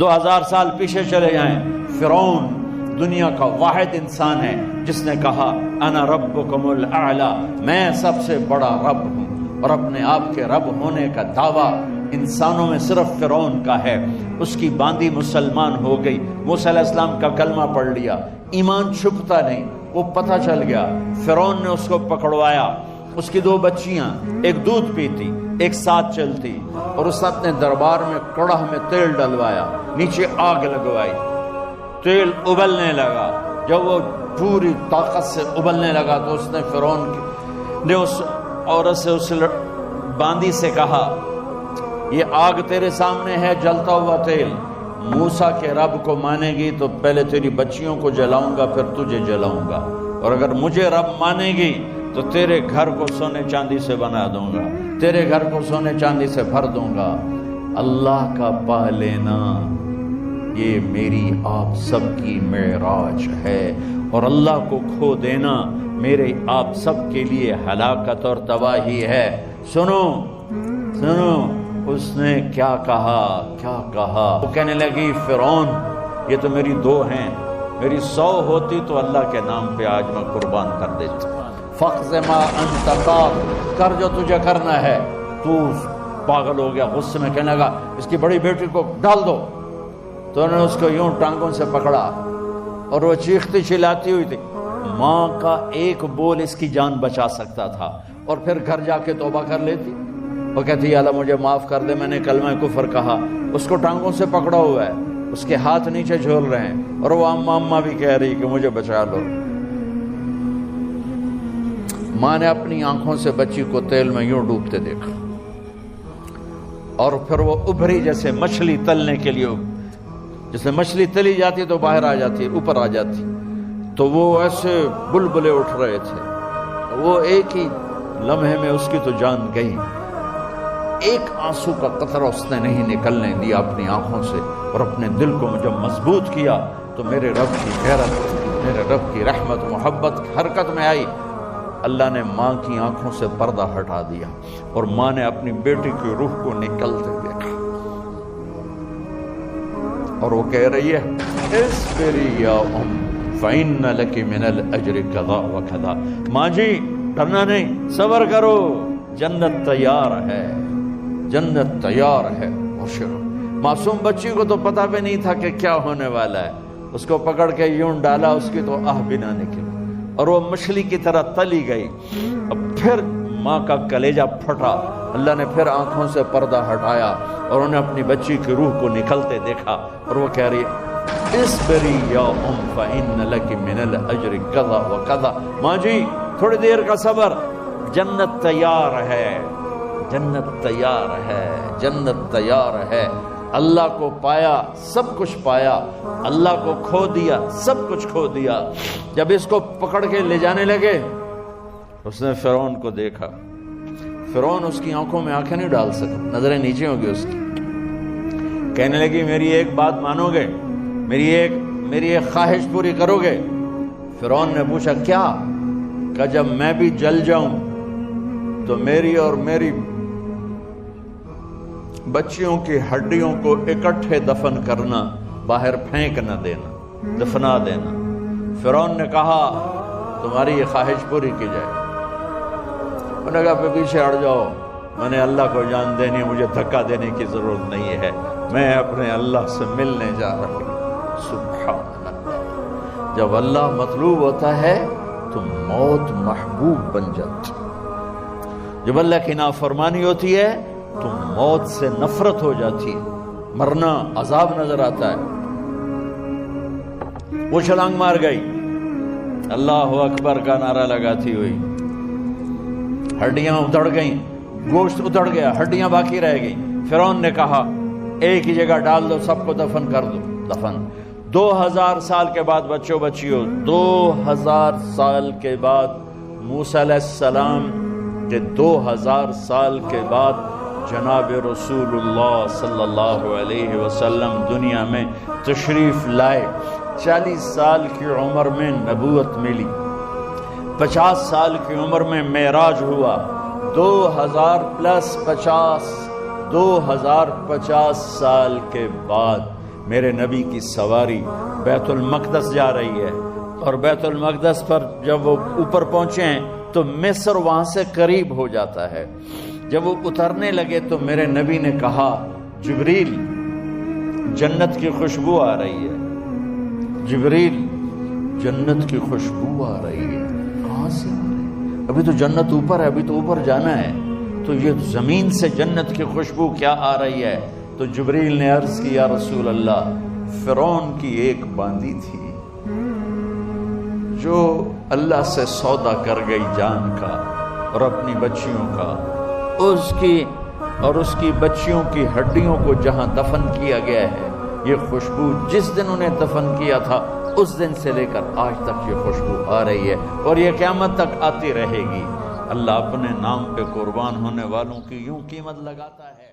2000 سال پیچھے چلے جائیں، فرعون دنیا کا واحد انسان ہے جس نے کہا انا ربکم الاعلی، میں سب سے بڑا رب ہوں، اور اپنے آپ کے رب ہونے کا دعویٰ انسانوں میں صرف فرعون کا ہے۔ اس کی باندی مسلمان ہو گئی، موسیٰ علیہ السلام کا کلمہ پڑھ لیا، ایمان چھپتا نہیں، وہ پتہ چل گیا، فرعون نے اس کو پکڑوایا۔ اس کی 2 بچیاں، ایک دودھ پیتی ایک ساتھ چلتی، اور اس اپنے دربار میں کڑاہ میں تیل ڈلوایا، نیچے آگ لگوائی، تیل ابلنے لگا۔ جب وہ پوری طاقت سے ابلنے لگا تو اس نے فرعون نے اس عورت سے، اس باندی سے کہا یہ آگ تیرے سامنے ہے، جلتا ہوا تیل، موسیٰ کے رب کو مانے گی تو پہلے تیری بچیوں کو جلاؤں گا پھر تجھے جلاؤں گا، اور اگر مجھے رب مانے گی تو تیرے گھر کو سونے چاندی سے بنا دوں گا، تیرے گھر کو سونے چاندی سے بھر دوں گا۔ اللہ کا پا لینا یہ میری آپ سب کی معراج ہے، اور اللہ کو کھو دینا میرے آپ سب کے لیے ہلاکت اور تباہی ہے۔ سنو سنو اس نے کیا کہا، کیا کہا؟ وہ کہنے لگی فرعون یہ تو میری 2 ہیں، میری 100 ہوتی تو اللہ کے نام پہ آج میں قربان کر دیتی۔ فَقْضِ مَا أَنْتَ قَاضٍ، کر جو تجھے کرنا ہے۔ تو پاگل ہو گیا، غصے میں کہنے لگا اس کی بڑی بیٹی کو ڈال دو۔ تو انہوں نے اس کو یوں ٹانگوں سے پکڑا، اور وہ چیختی چلاتی ہوئی تھی۔ ماں کا ایک بول اس کی جان بچا سکتا تھا، اور پھر گھر جا کے توبہ کر لیتی۔ وہ کہتی ہے اللہ مجھے معاف کر دے، میں نے کلمہ کفر کہا۔ اس کو ٹانگوں سے پکڑا ہوا ہے، اس کے ہاتھ نیچے جھول رہے ہیں، اور وہ اماں اماں بھی کہہ رہی کہ مجھے بچا لو۔ ماں نے اپنی آنکھوں سے بچی کو تیل میں یوں ڈوبتے دیکھا، اور پھر وہ ابھری جیسے مچھلی تلنے کے لیے، جیسے مچھلی تلی جاتی تو باہر آ جاتی، اوپر آ جاتی، تو وہ ایسے بلبلے اٹھ رہے تھے۔ وہ ایک ہی لمحے میں اس کی تو جان گئی، ایک آنسو کا قطرہ اس نے نہیں نکلنے دیا اپنی آنکھوں سے، اور اپنے دل کو جب مضبوط کیا تو میرے رب کی غیرت، میرے رب کی رحمت محبت حرکت میں آئی۔ اللہ نے ماں کی آنکھوں سے پردہ ہٹا دیا، اور ماں نے اپنی بیٹی کی روح کو نکلتے دیکھا، اور وہ کہہ رہی ہے اصبری یا ام فإن لک من الأجر کذا وکذا، ماں جی ڈرنا نہیں، صبر کرو، جنت تیار ہے، جنت تیار ہے۔ معصوم بچی کو تو پتہ بھی نہیں تھا کہ کیا ہونے والا ہے، اس کو پکڑ کے یوں ڈالا، اس کی تو آہ بھی نہ نکلی، اور وہ مچھلی کی طرح تلی گئی۔ اب پھر ماں کا کلیجہ پھٹا، اللہ نے پھر آنکھوں سے پردہ ہٹایا، اور انہیں اپنی بچی کی روح کو نکلتے دیکھا، اور وہ کہہ رہی ہے اصبری یا ام فإن لک من الأجر کذا وکذا، ماں جی تھوڑی دیر کا صبر، جنت تیار ہے، جنت تیار ہے، جنت تیار ہے۔ اللہ کو پایا سب کچھ پایا، اللہ کو کھو دیا سب کچھ کھو دیا۔ جب اس کو پکڑ کے لے جانے لگے، اس نے فرعون کو دیکھا، فرعون اس کی آنکھوں میں آنکھیں نہیں ڈال سکا، نظریں نیچے ہو گئی اس کی۔ کہنے لگی میری ایک بات مانو گے، میری ایک خواہش پوری کرو گے؟ فرعون نے پوچھا کیا؟ کہ جب میں بھی جل جاؤں تو میری اور میری بچیوں کی ہڈیوں کو اکٹھے دفن کرنا، باہر پھینک نہ دینا، دفنا دینا۔ فرعون نے کہا تمہاری یہ خواہش پوری کی جائے۔ انہوں نے کہا پیچھے ہٹ جاؤ، میں نے اللہ کو جان دینی، مجھے دھکا دینے کی ضرورت نہیں ہے، میں اپنے اللہ سے ملنے جا رہی ہوں۔ سبحان اللہ، جب اللہ مطلوب ہوتا ہے تو موت محبوب بن جاتی، جب اللہ کی نافرمانی ہوتی ہے تو موت سے نفرت ہو جاتی ہے، مرنا عذاب نظر آتا ہے۔ وہ چھلانگ مار گئی، اللہ اکبر کا نعرہ لگاتی ہوئی، ہڈیاں اتڑ گئیں، گوشت اتڑ گیا، ہڈیاں باقی رہ گئیں۔ فرعون نے کہا ایک ہی جگہ ڈال دو، سب کو دفن کر دو۔ دفن 2000 سال کے بعد، بچوں بچیوں 2000 سال کے بعد، موسیٰ علیہ السلام کے 2000 سال کے بعد جناب رسول اللہ صلی اللہ علیہ وسلم دنیا میں تشریف لائے۔ 40 سال کی عمر میں نبوت ملی، 50 سال کی عمر میں معراج ہوا، 2000 + 50 2050 سال کے بعد میرے نبی کی سواری بیت المقدس جا رہی ہے، اور بیت المقدس پر جب وہ اوپر پہنچے ہیں تو مصر وہاں سے قریب ہو جاتا ہے۔ جب وہ اترنے لگے تو میرے نبی نے کہا جبریل جنت کی خوشبو آ رہی ہے، جبریل جنت کی خوشبو آ رہی ہے۔ کہاں سے آ رہی ہے؟ ابھی تو جنت اوپر ہے، ابھی تو اوپر جانا ہے، تو یہ زمین سے جنت کی خوشبو کیا آ رہی ہے؟ تو جبریل نے عرض کی یا رسول اللہ، فرعون کی ایک باندی تھی جو اللہ سے سودا کر گئی جان کا اور اپنی بچیوں کا، اس کی اور اس کی بچیوں کی ہڈیوں کو جہاں دفن کیا گیا ہے، یہ خوشبو جس دن انہیں دفن کیا تھا اس دن سے لے کر آج تک یہ خوشبو آ رہی ہے اور یہ قیامت تک آتی رہے گی۔ اللہ اپنے نام پہ قربان ہونے والوں کی یوں قیمت لگاتا ہے۔